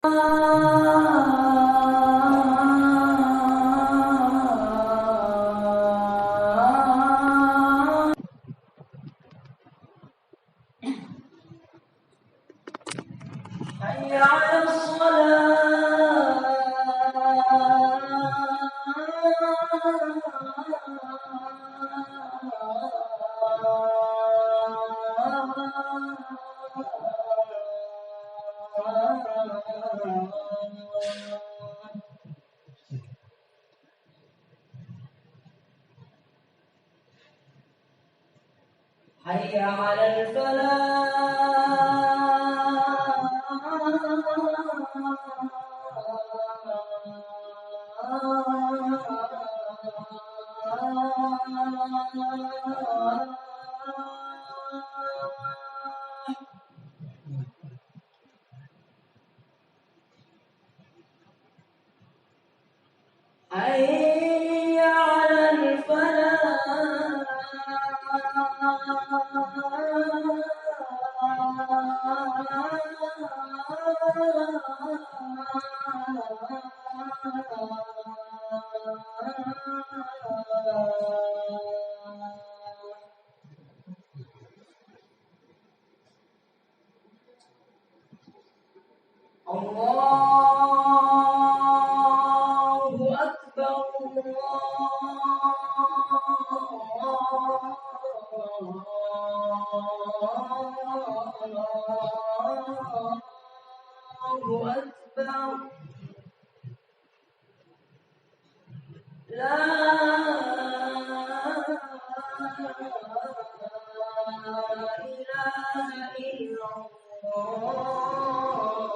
حي على الصلاة حي على حي على الله أكبر الله أكبر لا إله إلا الله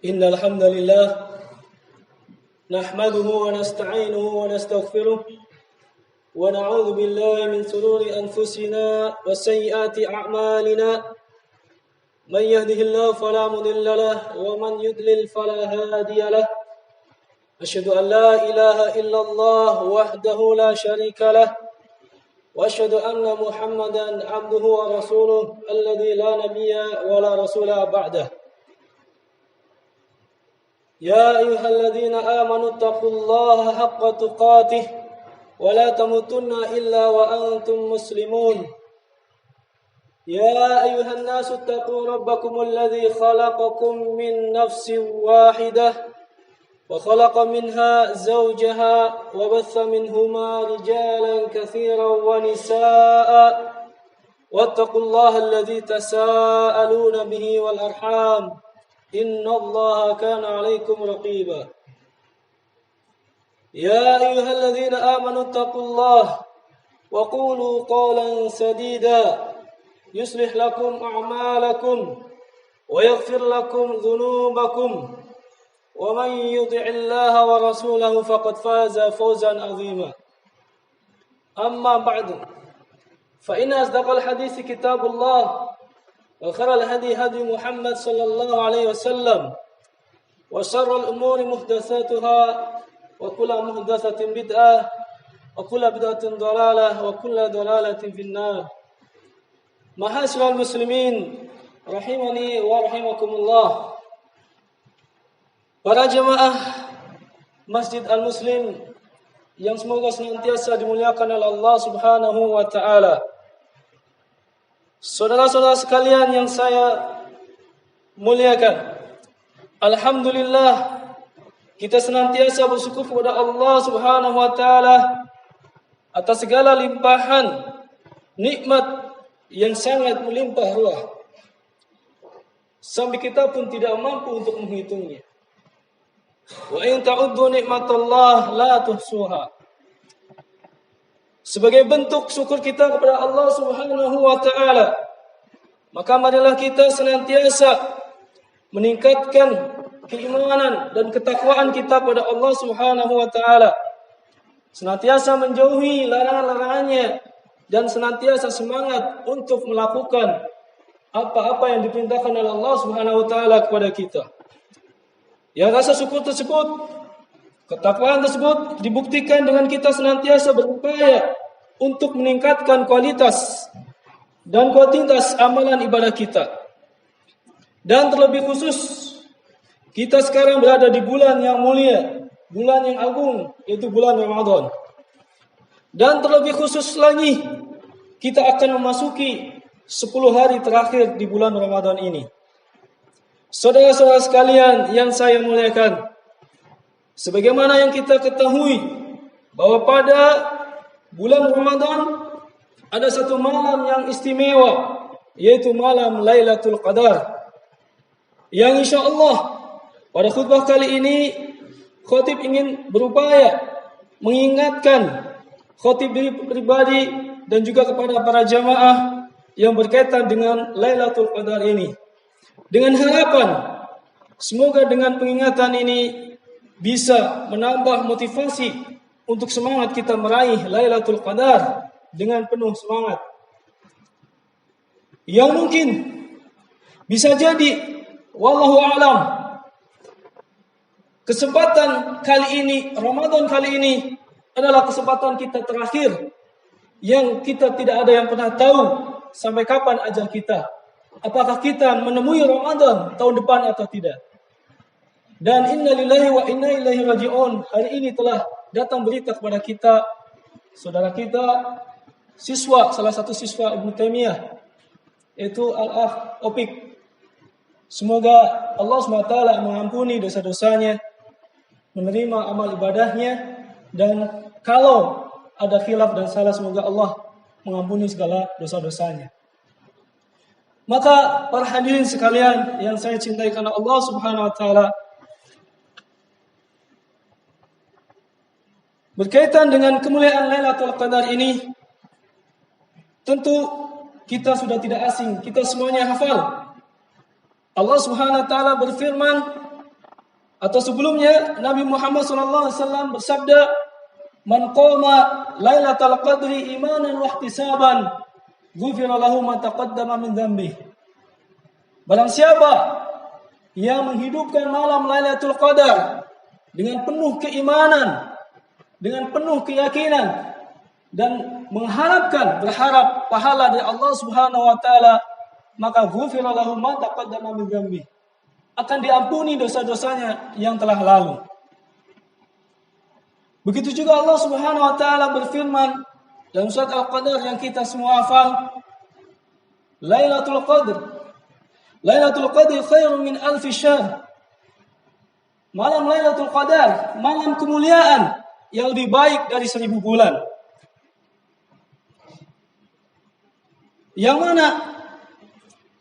إن الحمد لله نحمده ونستعينه ونستغفره ونعوذ بالله من شرور أنفسنا وسيئات أعمالنا من يهده الله فلا مضل له ومن يضلل فلا هادي له أشهد أن لا إله إلا الله وحده لا شريك له وأشهد أن محمدا عبده ورسوله الذي لا نبي ولا رسول بعده يا أيها الذين آمنوا اتقوا الله حق تقاته ولا تموتن إلا وأنتم مسلمون يا أيها الناس اتقوا ربكم الذي خلقكم من نفس واحدة وخلق منها زوجها وبث منهما رجالا كثيرا ونساء واتقوا الله الذي تساءلون به والأرحام إن الله كان عليكم رقيبا يا أيها الذين آمنوا اتقوا الله وقولوا قولا سديدا يصلح لكم أعمالكم ويغفر لكم ذنوبكم ومن يطع الله ورسوله فقد فاز فوزا عظيما أما بعد فإن أصدق الحديث كتاب الله وخير الهدي هدي محمد صلى الله عليه وسلم وشر الأمور محدثاتها وكل محدثة بدعة وكل بدعة ضلالة وكل ضلالة في النار. Mahasyiral muslimin rahimani wa rahimakumullah. Para jemaah Masjid Al-Muslim yang semoga senantiasa dimuliakan oleh Allah Subhanahu wa taala. Saudara-saudara sekalian yang saya muliakan, alhamdulillah kita senantiasa bersyukur kepada Allah Subhanahu wa taala atas segala limpahan nikmat yang sangat melimpah ruah. Sampai kita pun tidak mampu untuk menghitungnya. Wa in ta'uddu nikmatallah la tuhsuha. Sebagai bentuk syukur kita kepada Allah Subhanahu wa taala, maka marilah kita senantiasa meningkatkan keimanan dan ketakwaan kita kepada Allah Subhanahu wa taala. Senantiasa menjauhi larangan-larangannya dan senantiasa semangat untuk melakukan apa-apa yang diperintahkan oleh Allah Subhanahu wa taala kepada kita. Ya, rasa syukur tersebut, ketakwaan tersebut dibuktikan dengan kita senantiasa berupaya untuk meningkatkan kualitas dan kuantitas amalan ibadah kita. Dan terlebih khusus, kita sekarang berada di bulan yang mulia, bulan yang agung, yaitu bulan Ramadan. Dan terlebih khusus lagi, kita akan memasuki 10 hari terakhir di bulan Ramadan ini. Saudara-saudara sekalian yang saya muliakan, sebagaimana yang kita ketahui bahwa pada bulan Ramadan ada satu malam yang istimewa, yaitu malam Lailatul Qadar. Yang insya Allah pada khutbah kali ini khatib ingin berupaya mengingatkan khatib pribadi dan juga kepada para jamaah yang berkaitan dengan Lailatul Qadar ini. Dengan harapan semoga dengan pengingatan ini bisa menambah motivasi untuk semangat kita meraih Lailatul Qadar dengan penuh semangat. Yang mungkin bisa jadi wallahu a'lam, kesempatan kali ini, Ramadan kali ini adalah kesempatan kita terakhir yang kita tidak ada yang pernah tahu sampai kapan ajal kita. Apakah kita menemui Ramadan tahun depan atau tidak. Dan inna lillahi wa inna ilaihi raji'un. Hari ini telah datang berita kepada kita, saudara kita, salah satu siswa Ibnu Taimiyah, yaitu Al-Akh Opik. Semoga Allah SWT mengampuni dosa-dosanya, menerima amal ibadahnya, dan kalau ada khilaf dan salah, semoga Allah mengampuni segala dosa-dosanya. Maka para hadirin sekalian yang saya cintai karena Allah Subhanahu wa taala, berkaitan dengan kemuliaan Lailatul Qadar ini, tentu kita sudah tidak asing, kita semuanya hafal. Allah Subhanahu wa taala berfirman, atau sebelumnya Nabi Muhammad SAW bersabda, "Man qama Lailatul Qadri imanan wa ihtisaban, ghufira lahu ma taqaddama min dhanbi." Barang siapa yang menghidupkan malam Lailatul Qadar dengan penuh keimanan, dengan penuh keyakinan, dan berharap pahala dari Allah Subhanahu wa taala, maka ghufira lahu ma taqaddama min dhanbi, akan diampuni dosa-dosanya yang telah lalu. Begitu juga Allah Subhanahu wa taala berfirman dalam surat Al-Qadar yang kita semua hafal, Lailatul Qadr khairun min alfi syahr. Malam Lailatul Qadar, malam kemuliaan yang lebih baik dari 1000 bulan. Yang mana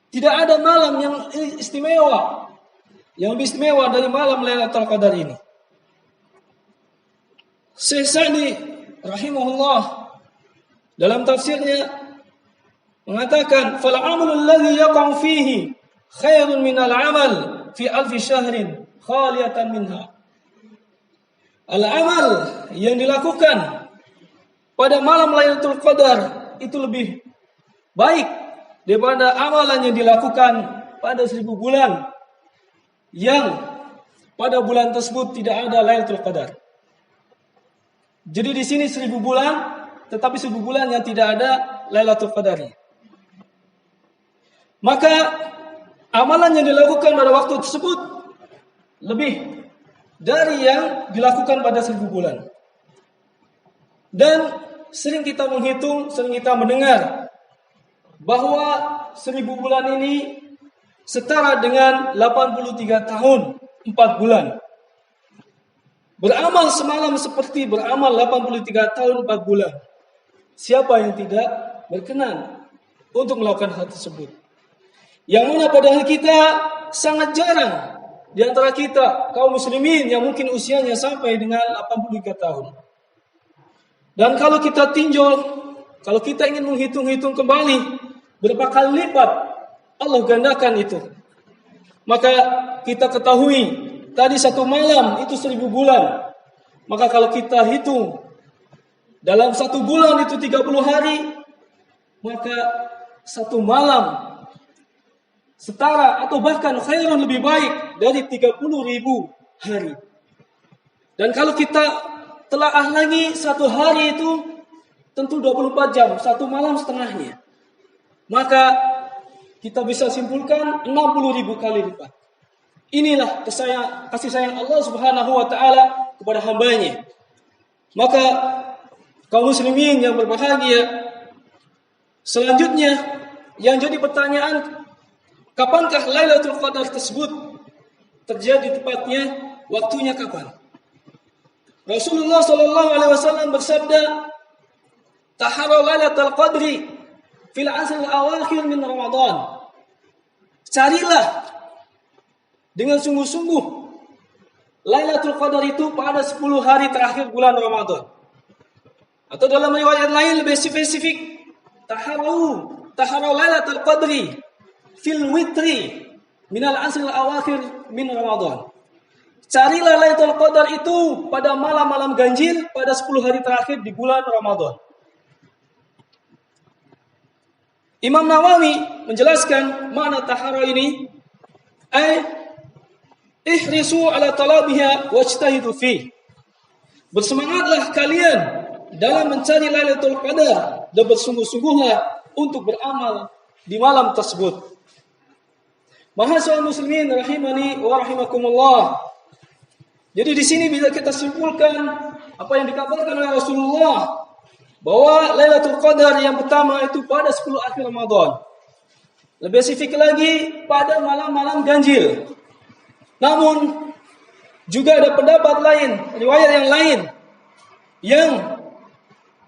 tidak ada malam yang istimewa, yang lebih istimewa dari malam Lailatul Qadar ini. Syekh Sa'di rahimahullah dalam tafsirnya mengatakan, "Fal 'amalu alladhi yaqa'u fihi khairun minal 'amal fi alfi syahrin khaliyatan minha." Al-amal yang dilakukan pada malam Lailatul Qadar itu lebih baik daripada amalan yang dilakukan pada 1000 bulan yang pada bulan tersebut tidak ada Lailatul Qadar. Jadi di sini 1000 bulan, tetapi 1000 bulan yang tidak ada Lailatul Qadar. Maka amalan yang dilakukan pada waktu tersebut lebih dari yang dilakukan pada 1000 bulan. Dan sering kita menghitung, sering kita mendengar bahwa 1000 bulan ini setara dengan 83 tahun 4 bulan. Beramal semalam seperti beramal 83 tahun 4 bulan. Siapa yang tidak berkenan untuk melakukan hal tersebut? Yang mana padahal kita sangat jarang di antara kita kaum muslimin yang mungkin usianya sampai dengan 83 tahun. Dan kalau kita tinjau, kalau kita ingin menghitung-hitung kembali berapa kali lipat Allah gandakan itu, maka kita ketahui tadi satu malam itu 1000 bulan. Maka kalau kita hitung dalam satu bulan itu 30 hari, maka satu malam setara atau bahkan khairun lebih baik dari 30.000 hari. Dan kalau kita telaah lagi, satu hari itu tentu 24 jam, satu malam setengahnya. Maka kita bisa simpulkan 60.000 kali lipat. Inilah kasih sayang Allah Subhanahu wa taala kepada hambanya. Maka kaum muslimin yang berbahagia, selanjutnya yang jadi pertanyaan, kapankah Lailatul Qadar tersebut terjadi tepatnya, waktunya kapan? Rasulullah sallallahu alaihi wasallam bersabda, "Taharau Lailatul Qadri fil ashr al-awakhir min Ramadan." Carilah dengan sungguh-sungguh Lailatul Qadar itu pada 10 hari terakhir bulan Ramadan. Atau dalam riwayat lain lebih spesifik, taharau Lailatul Qadri fil witri minal asr al-awakhir min Ramadan. Carilah Lailatul Qadar itu pada malam-malam ganjil pada 10 hari terakhir di bulan Ramadan. Imam Nawawi menjelaskan makna tahara ini, ihrisu ala talabiha wajtahidu fi. Bersemangatlah kalian dalam mencari Lailatul Qadar dan bersungguh-sungguhlah untuk beramal di malam tersebut. Mahasiswa muslimin rahimani wa rahimakumullah. Jadi di sini bisa kita simpulkan apa yang dikabarkan oleh Rasulullah, bahwa Lailatul Qadar yang pertama itu pada 10 akhir Ramadan. Lebih spesifik lagi pada malam-malam ganjil. Namun juga ada pendapat lain, riwayat yang lain yang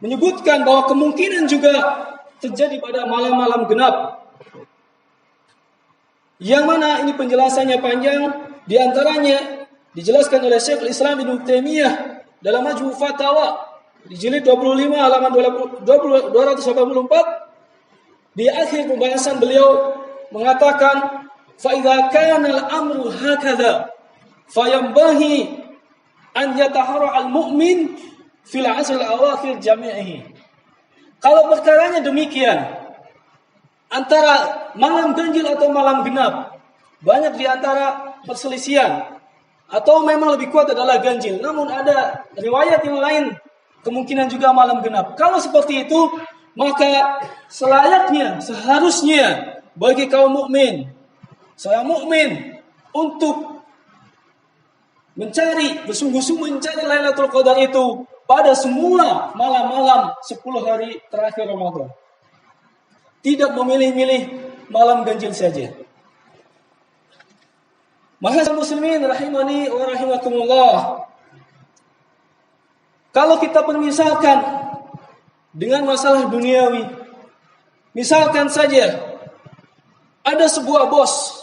menyebutkan bahwa kemungkinan juga terjadi pada malam-malam genap. Yang mana ini penjelasannya panjang, di antaranya dijelaskan oleh Syekhul Islam Ibnu Taimiyah dalam Majmu' Fatawa di jilid 25 halaman 284. Di akhir pembahasan beliau mengatakan, fa idza kana al-amru hakadha fayambahi an yatahara al-mu'min fil 'ashr al-awakhir jami'ihi. Kalau perkaranya demikian, antara malam ganjil atau malam genap, banyak di antara perselisihan, atau memang lebih kuat adalah ganjil. Namun ada riwayat yang lain, kemungkinan juga malam genap. Kalau seperti itu, maka selayaknya, seharusnya bagi kaum mukmin, saya mukmin, untuk bersungguh-sungguh mencari Lailatul Qadar itu pada semua malam-malam 10 hari terakhir Ramadan. Tidak memilih-milih malam ganjil saja. Mahasiswa muslimin rahimani wa rahimakumullah. Kalau kita permisalkan dengan masalah duniawi, misalkan saja ada sebuah bos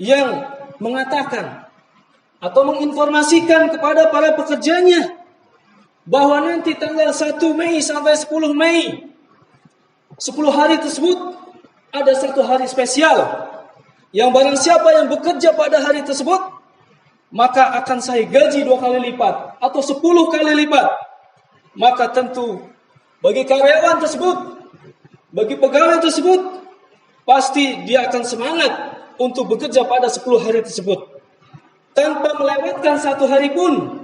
yang mengatakan atau menginformasikan kepada para pekerjanya bahwa nanti tanggal 1 Mei sampai 10 Mei 10 hari tersebut ada satu hari spesial yang barang siapa yang bekerja pada hari tersebut, maka akan saya gaji 2 kali lipat atau 10 kali lipat. Maka tentu bagi karyawan tersebut, bagi pegawai tersebut, pasti dia akan semangat untuk bekerja pada 10 hari tersebut tanpa melewatkan satu hari pun,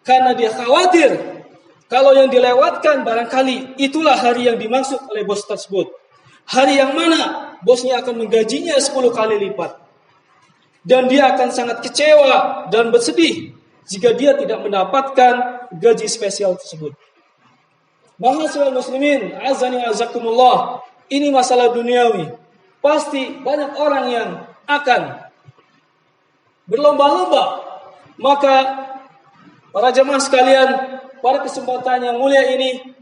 karena dia khawatir kalau yang dilewatkan barangkali itulah hari yang dimaksud oleh bos tersebut. Hari yang mana bosnya akan menggajinya 10 kali lipat. Dan dia akan sangat kecewa dan bersedih jika dia tidak mendapatkan gaji spesial tersebut. Mahasiswa muslimin, azani azakumullah, ini masalah duniawi. Pasti banyak orang yang akan berlomba-lomba. Maka para jemaah sekalian, pada kesempatan yang mulia ini,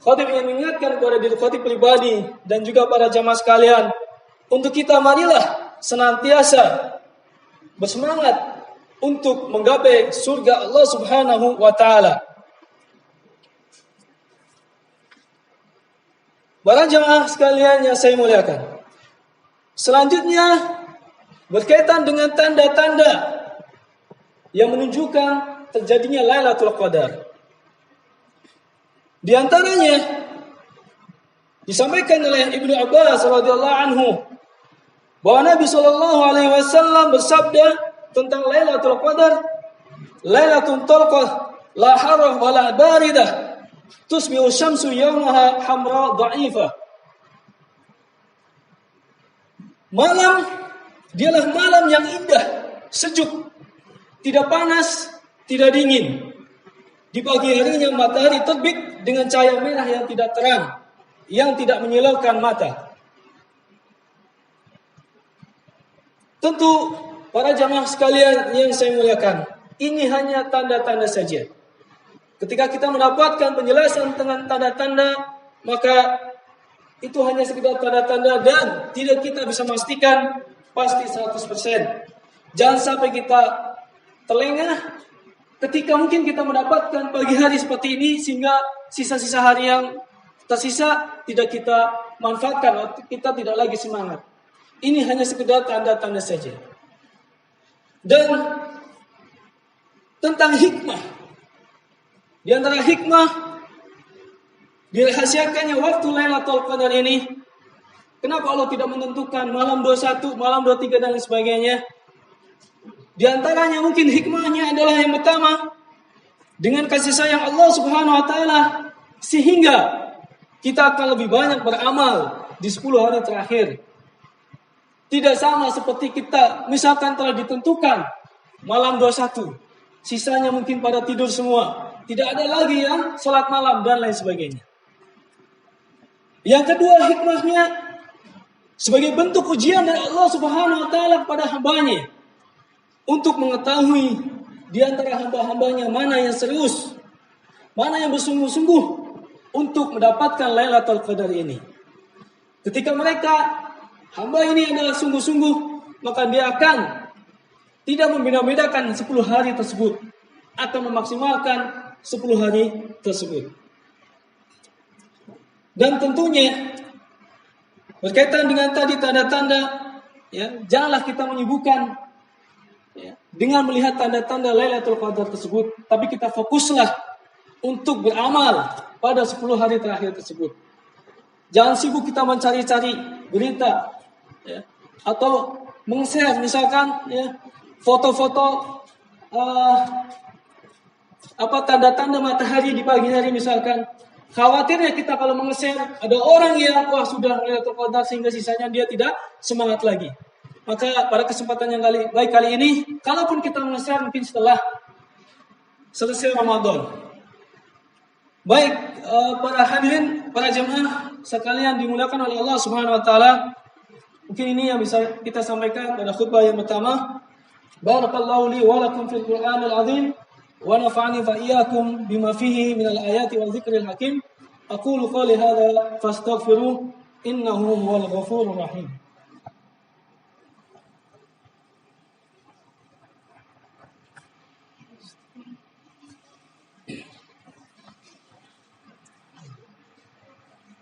khatib ingin mengingatkan kepada diri khatib pribadi dan juga para jamaah sekalian, untuk kita marilah senantiasa bersemangat untuk menggapai surga Allah Subhanahu wa taala. Para jamaah sekalian yang saya muliakan, selanjutnya berkaitan dengan tanda-tanda yang menunjukkan terjadinya Lailatul Qadar. Di antaranya disampaikan oleh Ibnu Abbas radhiyallahu anhu bahwa Nabi Shallallahu Alaihi Wasallam bersabda tentang Lailatul Qadar, Lailatul Talqah la harah wa la baridah, tusbihu syamsu yawmaha hamra dha'ifah. Malam dialah malam yang indah, sejuk, tidak panas, tidak dingin. Di pagi harinya matahari terbit dengan cahaya merah yang tidak terang, yang tidak menyilaukan mata. Tentu para jamaah sekalian yang saya muliakan, ini hanya tanda-tanda saja. Ketika kita mendapatkan penjelasan tentang tanda-tanda, maka itu hanya sekedar tanda-tanda dan tidak kita bisa memastikan pasti 100%. Jangan sampai kita terlengah ketika mungkin kita mendapatkan pagi hari seperti ini, sehingga sisa-sisa hari yang tersisa tidak kita manfaatkan, atau kita tidak lagi semangat. Ini hanya sekedar tanda-tanda saja. Dan tentang hikmah, di antara hikmah dirahasiakannya waktu Lailatul Qadar ini, kenapa Allah tidak menentukan malam 21, malam 23 dan sebagainya? Di antaranya mungkin hikmahnya adalah yang pertama, dengan kasih sayang Allah Subhanahu wa taala, sehingga kita akan lebih banyak beramal di 10 hari terakhir. Tidak sama seperti kita misalkan telah ditentukan malam 21, sisanya mungkin pada tidur semua, tidak ada lagi yang sholat malam dan lain sebagainya. Yang kedua hikmahnya, sebagai bentuk ujian dari Allah Subhanahu wa taala kepada hambanya, untuk mengetahui di antara hamba-hambanya mana yang serius, mana yang bersungguh-sungguh untuk mendapatkan Lailatul Qadar ini. Ketika mereka hamba ini adalah sungguh-sungguh, maka dia akan tidak membeda-bedakan 10 hari tersebut atau memaksimalkan 10 hari tersebut. Dan tentunya berkaitan dengan tadi tanda-tanda, ya, janganlah kita menyibukkan dengan melihat tanda-tanda Lailatul Qadar tersebut, tapi kita fokuslah untuk beramal pada 10 hari terakhir tersebut. Jangan sibuk kita mencari-cari berita, ya, atau meng-share misalkan, ya, foto-foto tanda-tanda matahari di pagi hari misalkan. Khawatirnya kita kalau meng-share ada orang yang sudah Lailatul Qadar sehingga sisanya dia tidak semangat lagi. Maka pada kesempatan yang baik kali ini, kalaupun kita meng-share mungkin setelah selesai Ramadan. Baik, para hadirin, para jemaah sekalian dimuliakan oleh Allah Subhanahu wa taala. Mungkin ini yang bisa kita sampaikan pada khutbah yang pertama. Barakallahu li wa lakum fil Qur'anil azim wa nafa'ani fa iyyakum bima fihi minal ayati wal dzikril hakim. Aqulu qali hadza fastaghfiruh innahu huwal ghafurur rahim.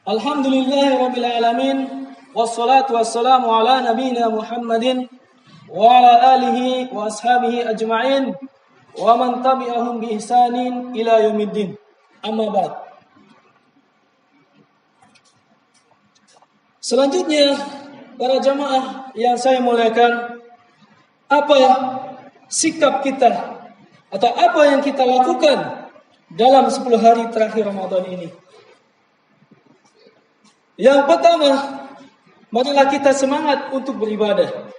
Alhamdulillahirabbil alamin, wassalatu wassalamu ala nabiyyina Muhammadin wa ala alihi wa ashabihi ajma'in wa man tabi'ahum bi ihsanin ila yaumiddin. Amma ba'd. Selanjutnya, para jamaah yang saya muliakan, apa sikap kita atau apa yang kita lakukan dalam 10 hari terakhir Ramadan ini? Yang pertama, marilah kita semangat untuk beribadah.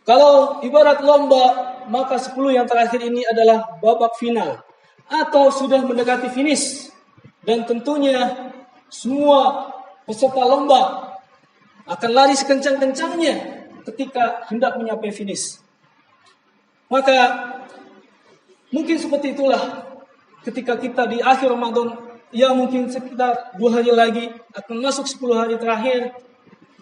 Kalau ibarat lomba, maka 10 yang terakhir ini adalah babak final atau sudah mendekati finish. Dan tentunya semua peserta lomba akan lari sekencang-kencangnya ketika hendak mencapai finish. Maka mungkin seperti itulah ketika kita di akhir Ramadan, ya mungkin sekitar 2 hari lagi akan masuk 10 hari terakhir,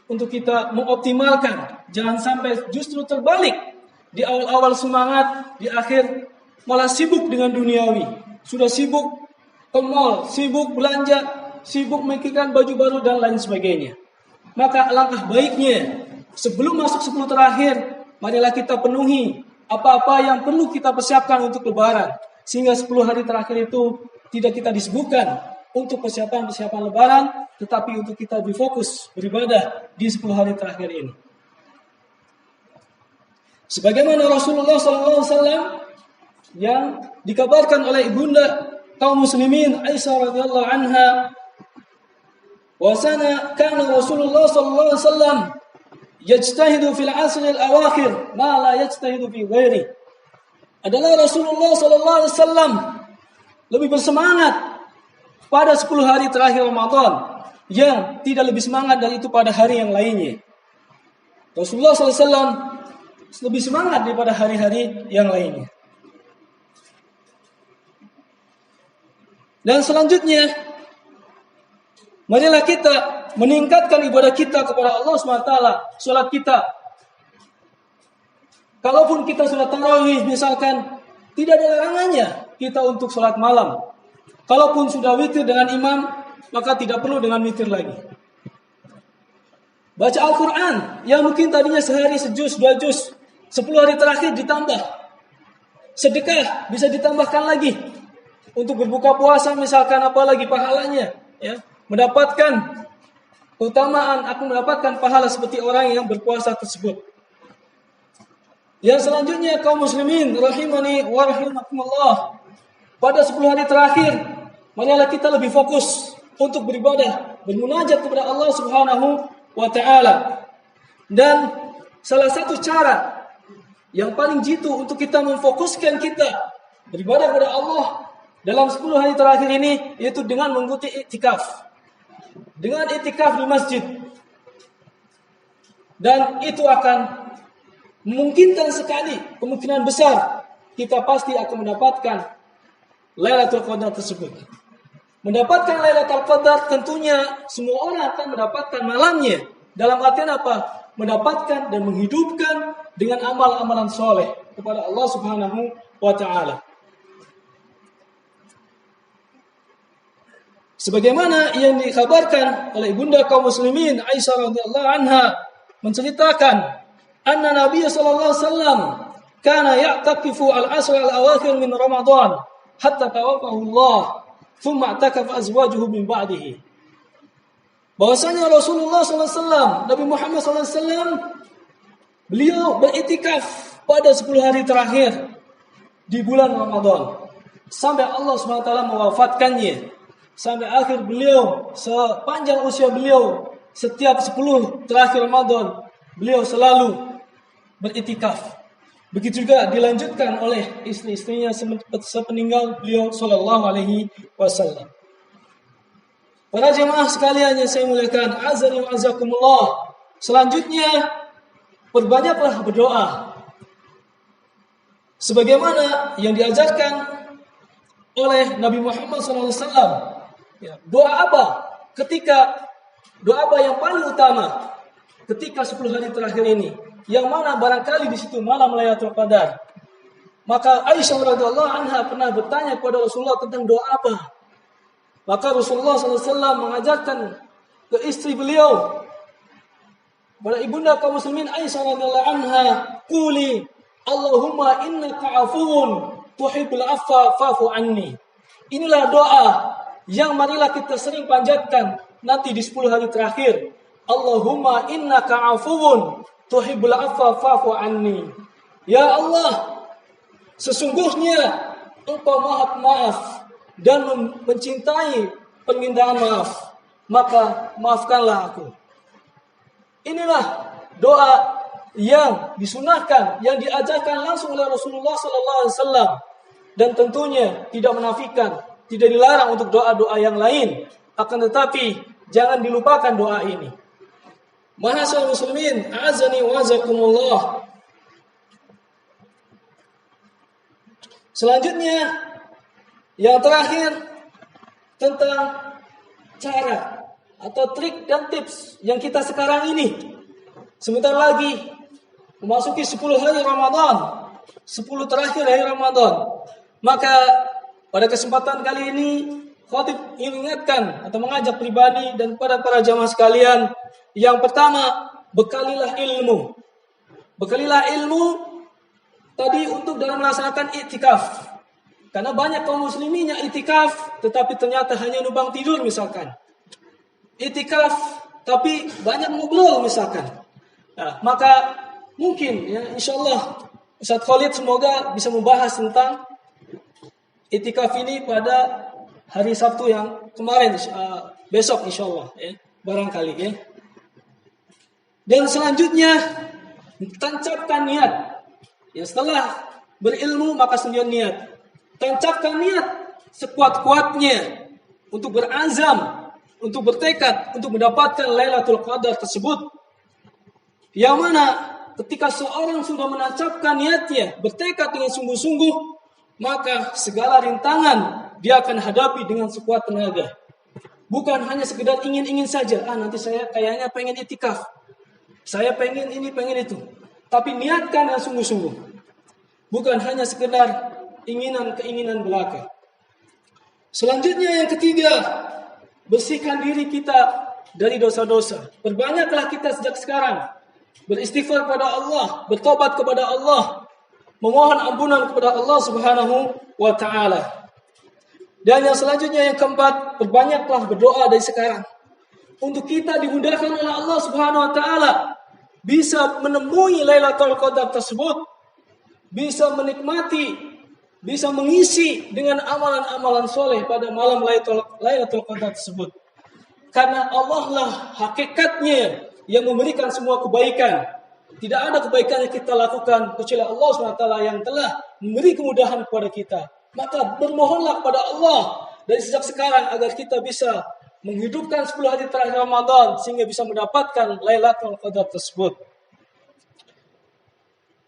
untuk kita mengoptimalkan. Jangan sampai justru terbalik. Di awal-awal semangat, di akhir malah sibuk dengan duniawi. Sudah sibuk ke mall, sibuk belanja, sibuk memikirkan baju baru dan lain sebagainya. Maka alangkah baiknya sebelum masuk 10 terakhir, marilah kita penuhi apa-apa yang perlu kita persiapkan untuk lebaran. Sehingga 10 hari terakhir itu tidak kita disebutkan untuk persiapan lebaran, tetapi untuk kita berfokus beribadah di 10 hari terakhir ini. Sebagaimana Rasulullah SAW yang dikabarkan oleh ibunda kaum muslimin Aisyah radhiyallahu anha, wasana kana Rasulullah sallallahu alaihi wasallam yajtahidu fil asr al-awakhir ma la yajtahidu fi ghairi. Adalah Rasulullah sallallahu alaihi wasallam lebih bersemangat pada 10 hari terakhir Ramadan yang tidak lebih semangat dari itu pada hari yang lainnya. Rasulullah sallallahu alaihi wasallam lebih semangat daripada hari-hari yang lainnya. Dan selanjutnya, marilah kita meningkatkan ibadah kita kepada Allah SWT, salat kita. Kalaupun kita sudah tarawih misalkan, tidak ada larangannya kita untuk salat malam. Kalaupun sudah witir dengan imam, maka tidak perlu dengan witir lagi. Baca Al-Quran, yang mungkin tadinya sehari sejuz, 2 juz, 10 hari terakhir ditambah. Sedekah bisa ditambahkan lagi. Untuk berbuka puasa misalkan, apalagi pahalanya, ya, mendapatkan keutamaan, aku mendapatkan pahala seperti orang yang berpuasa tersebut. Yang selanjutnya kaum muslimin rahimani wa rahimakumullah, pada 10 hari terakhir marilah kita lebih fokus untuk beribadah, bermunajat kepada Allah Subhanahu wa taala. Dan salah satu cara yang paling jitu untuk kita memfokuskan kita beribadah kepada Allah dalam 10 hari terakhir ini, yaitu dengan mengikuti iktikaf. Dengan iktikaf di masjid. Dan itu akan memungkinkan sekali, kemungkinan besar, kita pasti akan mendapatkan Lailatul Qadar tersebut. Mendapatkan Lailatul Qadar tentunya semua orang akan mendapatkan malamnya. Dalam artian apa? Mendapatkan dan menghidupkan dengan amal-amalan soleh kepada Allah Subhanahu wa ta'ala. Sebagaimana yang dikabarkan oleh ibunda kaum muslimin Aisyah radhiyallahu anha menceritakan, anna Nabi sallallahu alaihi wasallam kana ya'takifu al-ashr al-awakhir min Ramadan hatta tawaffahu Allah, thumma i'takafa azwajuhu min ba'dihi. Bahwasanya Rasulullah sallallahu alaihi wasallam, Nabi Muhammad sallallahu alaihi wasallam, beliau beriktikaf pada 10 hari terakhir di bulan Ramadan sampai Allah Subhanahu wa taala mewafatkannya. Sampai akhir beliau, sepanjang usia beliau, setiap 10 terakhir Ramadan, beliau selalu beriktikaf. Begitu juga dilanjutkan oleh istri-istrinya sepeninggal beliau sallallahu alaihi wasallam. Para jemaah sekalian yang saya muliakan, azani wa azakumullah. Selanjutnya, perbanyaklah berdoa. Sebagaimana yang diajarkan oleh Nabi Muhammad SAW. Ya, doa apa? Doa apa yang paling utama ketika 10 hari terakhir ini? Yang mana barangkali di situ malam Lailatul Qadar. Maka Aisyah radhiyallahu anha pernah bertanya kepada Rasulullah tentang doa apa? Maka Rasulullah SAW mengajarkan ke istri beliau, pada ibunda kaum muslimin Aisyah radhiyallahu anha, quli Allahumma innaka afuwun tuhibbul afwa fa'fu anni. Inilah doa yang marilah kita sering panjatkan nanti di 10 hari terakhir. Allahumma innaka afuwun tuhibbul afwa fa'fu anni. Ya Allah, sesungguhnya Engkau Maha Maaf dan mencintai permintaan maaf, maka maafkanlah aku. Inilah doa yang disunahkan, yang diajarkan langsung oleh Rasulullah sallallahu alaihi wasallam, dan tentunya tidak menafikan, tidak dilarang untuk doa-doa yang lain, akan tetapi jangan dilupakan doa ini. Ma'asyiral muslimin, azani wa azakumullah. Selanjutnya, yang terakhir tentang cara atau trik dan tips yang kita sekarang ini. Sebentar lagi memasuki 10 hari Ramadan, 10 terakhir hari Ramadan. Maka pada kesempatan kali ini, khatib ingin mengingatkan atau mengajak pribadi dan para jamaah sekalian. Yang pertama, bekalilah ilmu. Bekalilah ilmu tadi untuk dalam melaksanakan iktikaf. Karena banyak kaum muslimin yang iktikaf, tetapi ternyata hanya numpang tidur misalkan. Iktikaf, tapi banyak ngobrol misalkan. Nah, maka mungkin ya insyaallah Ustaz Khalid semoga bisa membahas tentang itikaf ini pada hari Sabtu yang kemarin, besok insyaallah ya, barangkali ya. Dan selanjutnya tancapkan niat. Ya, setelah berilmu maka sendirian niat. Tancapkan niat sekuat-kuatnya untuk berazam, untuk bertekad untuk mendapatkan Lailatul Qadar tersebut. Yang mana ketika seorang sudah menancapkan niatnya, bertekad dengan sungguh-sungguh, maka segala rintangan dia akan hadapi dengan sekuat tenaga. Bukan hanya sekedar ingin-ingin saja, nanti saya kayaknya pengen itikaf. Saya pengen ini, pengen itu. Tapi niatkan yang sungguh-sungguh. Bukan hanya sekedar keinginan belaka. Selanjutnya yang ketiga, bersihkan diri kita dari dosa-dosa. Perbanyaklah kita sejak sekarang beristighfar kepada Allah, bertobat kepada Allah, memohon ampunan kepada Allah Subhanahu wa taala. Dan yang selanjutnya yang keempat, perbanyaklah berdoa dari sekarang untuk kita dimudahkan oleh Allah Subhanahu wa taala bisa menemui Lailatul Qadar tersebut, bisa menikmati, bisa mengisi dengan amalan-amalan soleh pada malam Lailatul Qadar tersebut. Karena Allah lah hakikatnya yang memberikan semua kebaikan. Tidak ada kebaikan yang kita lakukan kecuali Allah SWT yang telah memberi kemudahan kepada kita. Maka bermohonlah kepada Allah dari sejak sekarang agar kita bisa menghidupkan 10 hari terakhir Ramadan sehingga bisa mendapatkan Lailatul Qadar tersebut.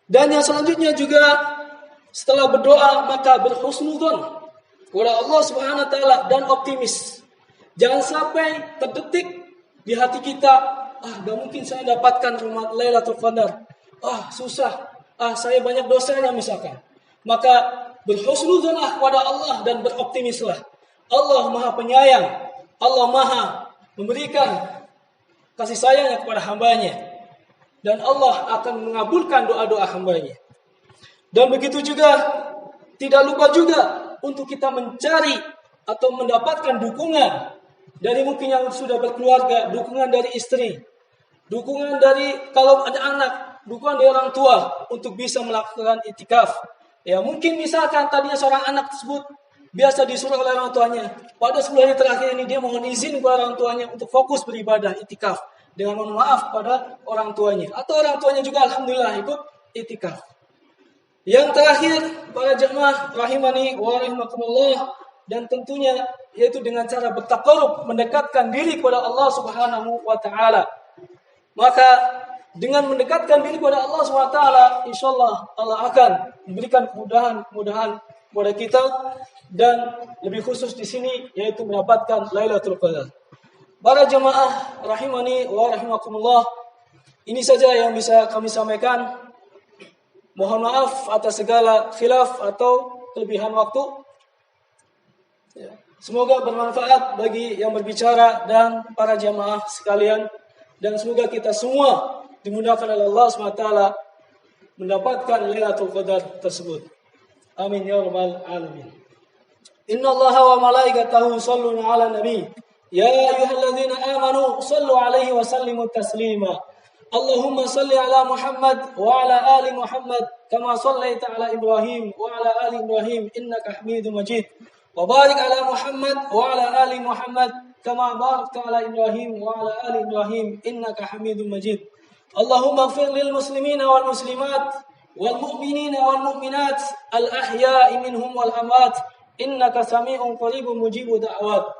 Dan yang selanjutnya juga setelah berdoa maka berhusnudzon kepada Allah Subhanahu wa taala dan optimis. Jangan sampai terdetik di hati kita, gak mungkin saya dapatkan Lailatul Qadar. Susah. Saya banyak dosanya misalkan. Maka berhusnudzonlah kepada Allah dan beroptimislah. Allah Maha Penyayang. Allah Maha memberikan kasih sayangnya kepada hambanya. Dan Allah akan mengabulkan doa-doa hambanya. Dan begitu juga, tidak lupa juga untuk kita mencari atau mendapatkan dukungan dari mungkin yang sudah berkeluarga, dukungan dari istri, dukungan dari kalau ada anak, dukungan dari orang tua untuk bisa melakukan itikaf. Ya mungkin misalkan tadinya seorang anak tersebut biasa disuruh oleh orang tuanya, pada 10 hari terakhir ini dia mohon izin kepada orang tuanya untuk fokus beribadah itikaf dengan mohon maaf pada orang tuanya, atau orang tuanya juga alhamdulillah ikut itikaf. Yang terakhir para jemaah rahimani wa rahimakumullah, dan tentunya yaitu dengan cara bertaqarrub, mendekatkan diri kepada Allah Subhanahu wa taala. Maka dengan mendekatkan diri kepada Allah Subhanahu wa taala, insyaallah Allah akan memberikan kemudahan kepada kita, dan lebih khusus di sini yaitu mendapatkan Lailatul Qadar. Para jemaah rahimani wa rahimakumullah, ini saja yang bisa kami sampaikan. Mohon maaf atas segala khilaf atau kelebihan waktu. Semoga bermanfaat bagi yang berbicara dan para jamaah sekalian, dan semoga kita semua dimudahkan oleh Allah SWT mendapatkan Lailatul Qadar tersebut. Amin ya rabbal alamin. Inna Allaha wa malaikatahu yusholluna 'alan nabi. Ya ayyuhalladzina amanu shallu 'alaihi wa sallimu taslima. Allahumma shalli 'ala Muhammad wa 'ala ali Muhammad kama shallaita 'ala Ibrahim wa 'ala ali Ibrahim innaka Hamidum Majid. Wa barik 'ala Muhammad wa 'ala ali Muhammad kama barakta 'ala Ibrahim wa 'ala ali Ibrahim innaka Hamidum Majid. Allahumma ighfir lil muslimina wal muslimat wal mu'minina wal mu'minat al ahya'i minhum wal amwat innaka sami'un qaribun mujibud da'wat.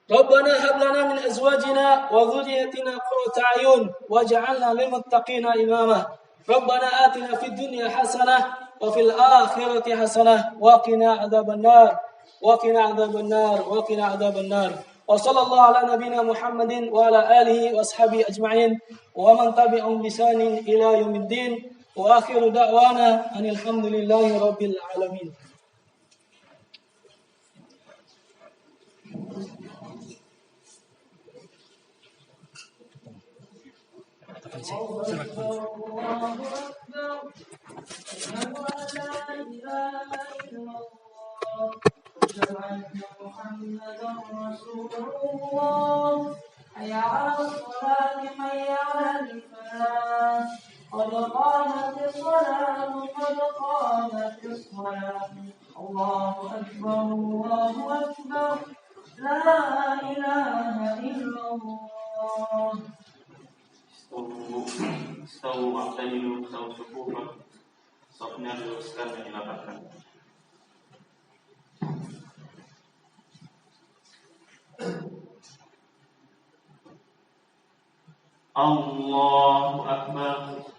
Rabbana hab lana min azwajina wa dhurriyyatina qurrata a'yun waj'alna lil muttaqina imama. Rabbana atina fid dunya hasanah wa fil akhirati hasanah wa qina adzabannar wa qina adzabannar wa qina adzabannar. Wa sallallahu ala nabiyyina Muhammadin wa ala alihi wa ashabihi ajma'in wa man tabi'ahum bi ihsanin ila yaumiddin. Wa akhiru da'wana anil hamdulillahi rabbil alamin. حي على الصلاة حي على الفلاح قد قامت الصلاة قد قامت الصلاة الله أكبر الله أكبر لا إله إلا الله. Istau wa'tadilu istau sufufa. Sofnya diluruskan dan dilapatkan. Allahu Akbar.